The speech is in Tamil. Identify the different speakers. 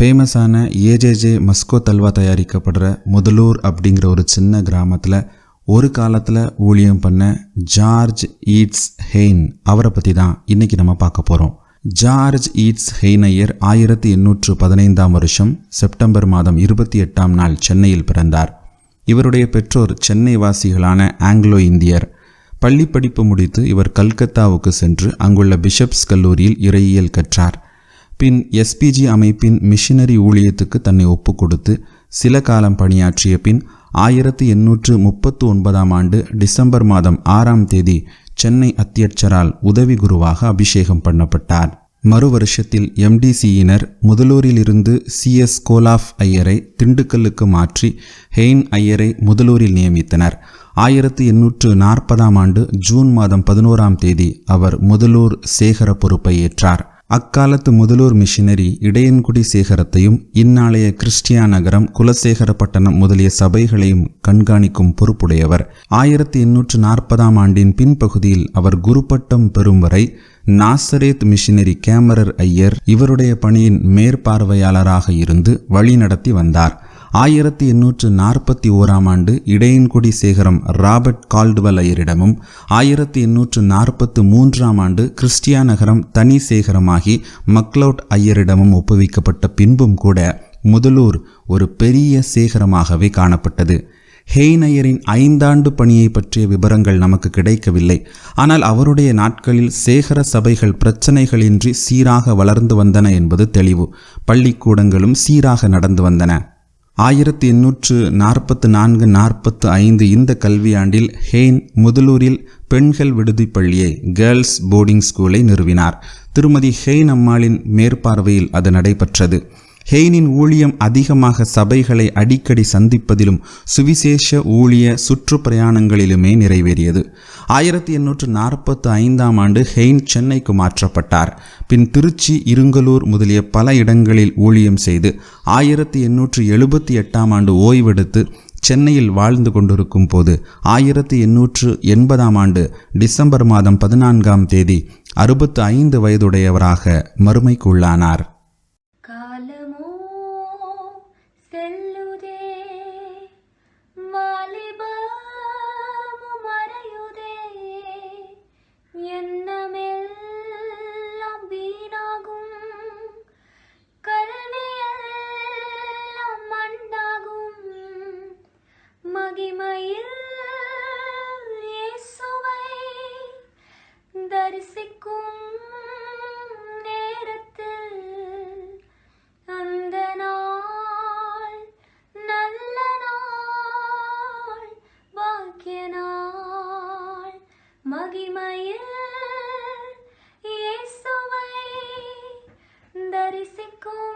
Speaker 1: ஃபேமஸான ஏஜேஜே மஸ்கோத் அல்வா தயாரிக்கப்படுற முதலூர் அப்படிங்கிற ஒரு சின்ன கிராமத்தில் ஒரு காலத்தில் ஊழியம் பண்ண ஜார்ஜ் ஈட்ஸ் ஹெயின் அவரை பற்றி தான் இன்றைக்கி நம்ம பார்க்க போகிறோம். George eats Hein Iyer 1815 September மாதம் 28 நாள் சென்னையில் பிறந்தார். இவருடைய பெற்றோர் சென்னை வாசிகளான ஆங்கிலோ இந்தியர். பள்ளி படிப்பு முடித்து இவர் கல்கத்தாவுக்கு சென்று அங்குள்ள பிஷப்ஸ் கல்லூரியில் இறையியல் கற்றார். பின் எஸ்பிஜி அமைப்பின் மிஷனரி ஊழியத்துக்கு தன்னை ஒப்பு கொடுத்து சில காலம் பணியாற்றிய பின் 1839 டிசம்பர் மாதம் 6 சென்னை அத்தியட்சரால் உதவி குருவாக அபிஷேகம் பண்ணப்பட்டார். மறு வருஷத்தில் எம்டிசியினர் முதலூரிலிருந்து CS கோலாஃப் ஐயரை திண்டுக்கல்லுக்கு மாற்றி ஹெயின் ஐயரை முதலூரில் நியமித்தனர். 1840 ஜூன் மாதம் 11 அவர் முதலூர் சேகர பொறுப்பை ஏற்றார். அக்காலத்து முதலூர் மிஷினரி இடையன்குடி சேகரத்தையும் இந்நாளைய கிறிஸ்டியா நகரம் குலசேகரப்பட்டணம் முதலிய சபைகளையும் கண்காணிக்கும் பொறுப்புடையவர். 1840 பின்பகுதியில் அவர் குருப்பட்டம் பெறும் வரை நாசரேத் மிஷினரி கேமரர் ஐயர் இவருடைய பணியின் மேற்பார்வையாளராக இருந்து வழிநடத்தி வந்தார். 1841 இடையன்குடி சேகரம் ராபர்ட் கால்டுவெல் ஐயரிடமும் 1843 கிறிஸ்டியா நகரம் தனி சேகரமாகி மக்லவுட் ஐயரிடமும் ஒப்புவிக்கப்பட்ட பின்பும் கூட முதலூர் ஒரு பெரிய சேகரமாகவே காணப்பட்டது. ஹெயின் ஐயரின் 5 ஆண்டு பணியை பற்றிய விவரங்கள் நமக்கு கிடைக்கவில்லை. ஆனால் அவருடைய நாட்களில் சேகர சபைகள் பிரச்சனைகளின்றி சீராக வளர்ந்து வந்தன என்பது தெளிவு. பள்ளிக்கூடங்களும் சீராக நடந்து வந்தன. 1844-45 இந்த கல்வியாண்டில் ஹெயின் முதலூரில் பெண்கள் விடுதி பள்ளியை கேர்ள்ஸ் போர்டிங் ஸ்கூலை நிறுவினார். திருமதி ஹெயின் அம்மாளின் மேற்பார்வையில் அது நடைபெற்றது. ஹெயினின் ஊழியம் அதிகமாக சபைகளை அடிக்கடி சந்திப்பதிலும் சுவிசேஷ ஊழிய சுற்றுப்பிரயாணங்களிலுமே நிறைவேறியது. 1845 ஹெயின் சென்னைக்கு மாற்றப்பட்டார். பின் திருச்சி, இருங்கலூர் முதலிய பல இடங்களில் ஊழியம் செய்து 1878 ஓய்வெடுத்து சென்னையில் வாழ்ந்து கொண்டிருக்கும் போது 1880 டிசம்பர் மாதம் 14 65 வயதுடையவராக மறுமைக்கு உள்ளானார்.
Speaker 2: மகிமையில் இயேசுவை தரிசிக்கும்